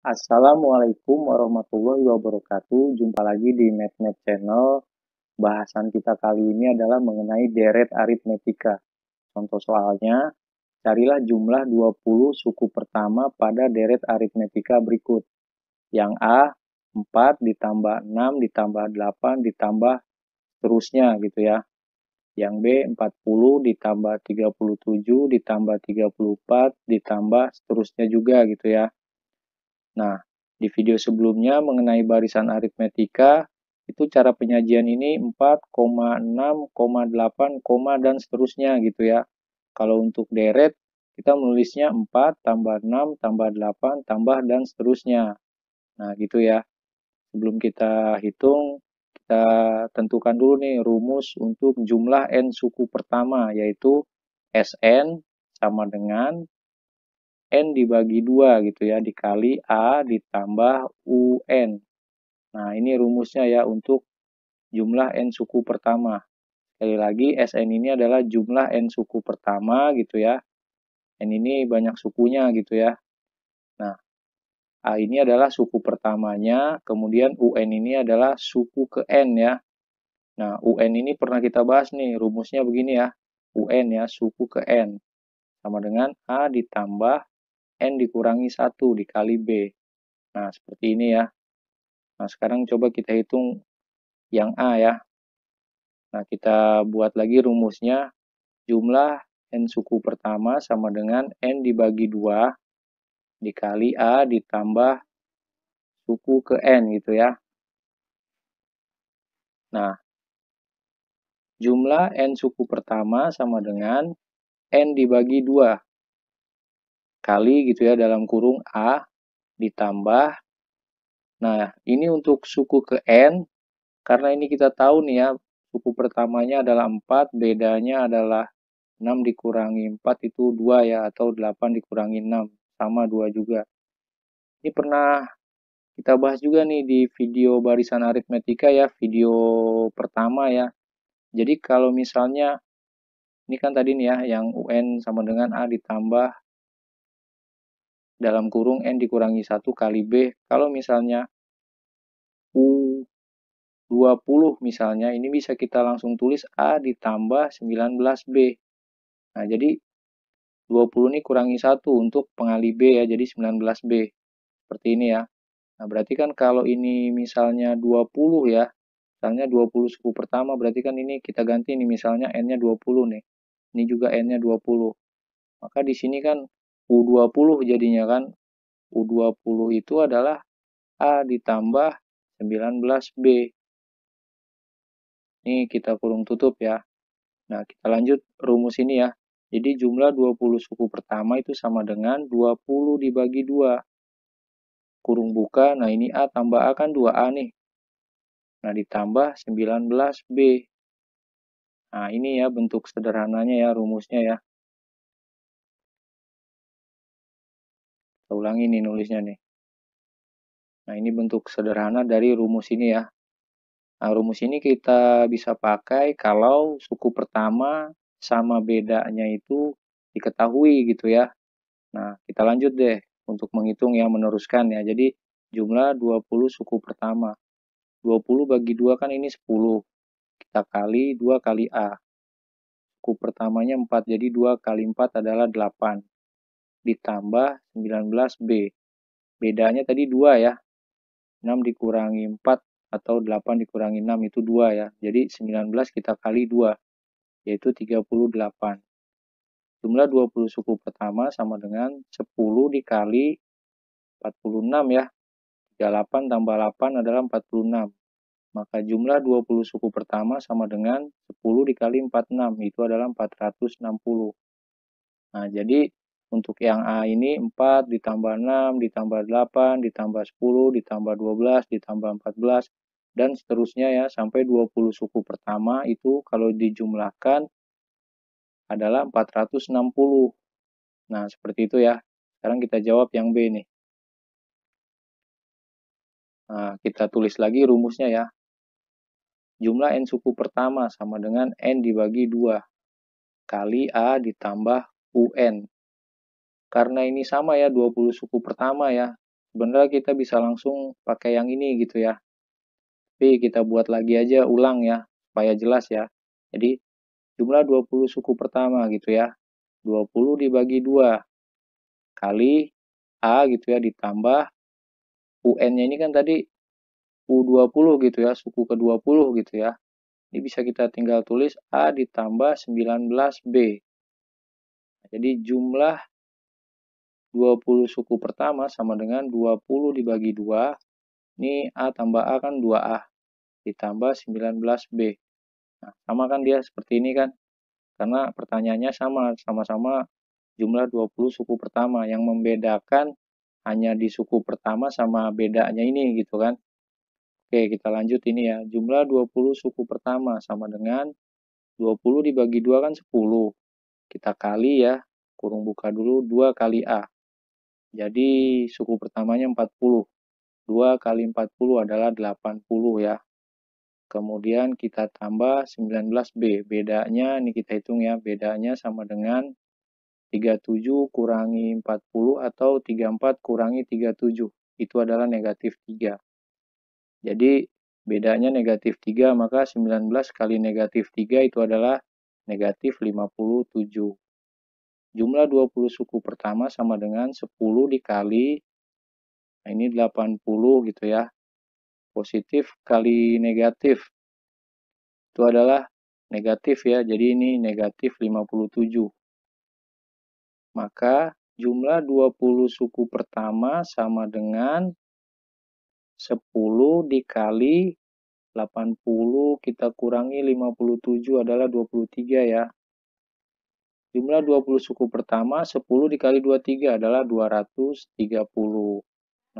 Assalamualaikum warahmatullahi wabarakatuh. Jumpa lagi di MathMath Channel. Bahasan kita kali ini adalah mengenai deret aritmetika. Contoh soalnya, carilah jumlah 20 suku pertama pada deret aritmetika berikut. Yang A, 4 ditambah 6 ditambah 8 ditambah seterusnya gitu ya. Yang B, 40 ditambah 37 ditambah 34 ditambah seterusnya juga gitu ya. Nah, di video sebelumnya mengenai barisan aritmetika, itu cara penyajian ini 4, 6, 8, dan seterusnya gitu ya. Kalau untuk deret, kita menulisnya 4 tambah 6 tambah 8 tambah dan seterusnya. Nah, gitu ya. Sebelum kita hitung, kita tentukan dulu nih rumus untuk jumlah n suku pertama, yaitu Sn sama dengan N dibagi 2 gitu ya, dikali A ditambah UN. Nah, ini rumusnya ya untuk jumlah N suku pertama. Sekali lagi, Sn ini adalah jumlah N suku pertama gitu ya. N ini banyak sukunya gitu ya. Nah, A ini adalah suku pertamanya, kemudian UN ini adalah suku ke N ya. Nah, UN ini pernah kita bahas nih, rumusnya begini ya. UN ya, suku ke N. Sama dengan A ditambah N dikurangi 1 dikali B. Nah, seperti ini ya. Nah, sekarang coba kita hitung yang A ya. Nah, kita buat lagi rumusnya. Jumlah N suku pertama sama dengan N dibagi 2 dikali A ditambah suku ke N gitu ya. Nah, jumlah N suku pertama sama dengan N dibagi 2 kali gitu ya dalam kurung A ditambah. Nah, ini untuk suku ke N. Karena ini kita tahu nih ya, suku pertamanya adalah 4, bedanya adalah 6 dikurangi 4 itu 2 ya, atau 8 dikurangi 6, sama 2 juga. Ini pernah kita bahas juga nih di video barisan aritmetika ya, video pertama ya. Jadi kalau misalnya, ini kan tadi nih ya, yang UN sama dengan A ditambah dalam kurung N dikurangi 1 kali B. Kalau misalnya U20 misalnya, ini bisa kita langsung tulis A ditambah 19B. Nah, jadi 20 ini kurangi 1 untuk pengali B ya, jadi 19B. Seperti ini ya. Nah, berarti kan kalau ini misalnya 20 ya, misalnya 20 suku pertama, berarti kan ini kita ganti nih, misalnya N-nya 20 nih. Ini juga N-nya 20. Maka di sini kan U20 jadinya kan. U20 itu adalah A ditambah 19B. Ini kita kurung tutup ya. Nah, kita lanjut rumus ini ya. Jadi jumlah 20 suku pertama itu sama dengan 20 dibagi 2. Kurung buka, nah ini A tambah A kan 2A nih. Nah, ditambah 19B. Nah, ini ya bentuk sederhananya ya rumusnya ya. Kita ulangi nih nulisnya nih. Nah, ini bentuk sederhana dari rumus ini ya. Nah, rumus ini kita bisa pakai kalau suku pertama sama bedanya itu diketahui gitu ya. Nah, kita lanjut deh untuk menghitung ya, meneruskan ya. Jadi, jumlah 20 suku pertama. 20 bagi 2 kan ini 10. Kita kali 2 kali A. Suku pertamanya 4, jadi 2 kali 4 adalah 8. Ditambah 19B. Bedanya tadi 2 ya. 6 dikurangi 4 atau 8 dikurangi 6 itu 2 ya. Jadi 19 kita kali 2, yaitu 38. Jumlah 20 suku pertama sama dengan 10 dikali 46 ya. 38 tambah 8 adalah 46. Maka jumlah 20 suku pertama sama dengan 10 dikali 46, itu adalah 460. Nah, jadi untuk yang A ini 4 ditambah 6 ditambah 8 ditambah 10 ditambah 12 ditambah 14 dan seterusnya ya sampai 20 suku pertama itu kalau dijumlahkan adalah 460. Nah, seperti itu ya. Sekarang kita jawab yang B nih. Nah, kita tulis lagi rumusnya ya. Jumlah N suku pertama sama dengan N dibagi 2 kali A ditambah UN. Karena ini sama ya, 20 suku pertama ya. Sebenarnya kita bisa langsung pakai yang ini gitu ya. Tapi kita buat lagi aja ulang ya, supaya jelas ya. Jadi jumlah 20 suku pertama gitu ya. 20 dibagi 2 kali A gitu ya, ditambah UN-nya ini kan tadi U20 gitu ya, suku ke-20 gitu ya. Ini bisa kita tinggal tulis A ditambah 19B. Jadi jumlah 20 suku pertama sama dengan 20 dibagi 2. Ini A tambah A kan 2A. Ditambah 19B. Nah, sama kan dia seperti ini kan? Karena pertanyaannya sama-sama jumlah 20 suku pertama. Yang membedakan hanya di suku pertama sama bedanya ini gitu kan. Oke, kita lanjut ini ya. Jumlah 20 suku pertama sama dengan 20 dibagi 2 kan 10. Kita kali ya, kurung buka dulu, 2 kali A. Jadi suku pertamanya 40. 2 kali 40 adalah 80 ya. Kemudian kita tambah 19B. Bedanya, ini kita hitung ya, bedanya sama dengan 37 kurangi 40 atau 34 kurangi 37. Itu adalah negatif 3. Jadi bedanya negatif 3, maka 19 kali negatif 3 itu adalah negatif 57. Jumlah 20 suku pertama sama dengan 10 dikali, nah ini 80 gitu ya. Positif kali negatif, itu adalah negatif ya, jadi ini negatif 57. Maka jumlah 20 suku pertama sama dengan 10 dikali 80 kita kurangi 57 adalah 23 ya. Jumlah 20 suku pertama 10 dikali 23 adalah 230.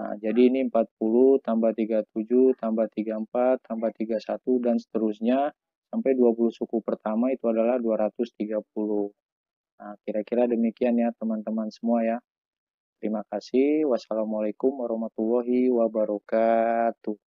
Nah, jadi ini 40 tambah 37 tambah 34 tambah 31 dan seterusnya sampai 20 suku pertama itu adalah 230. Nah, kira-kira demikian ya teman-teman semua ya. Terima kasih. Wassalamualaikum warahmatullahi wabarakatuh.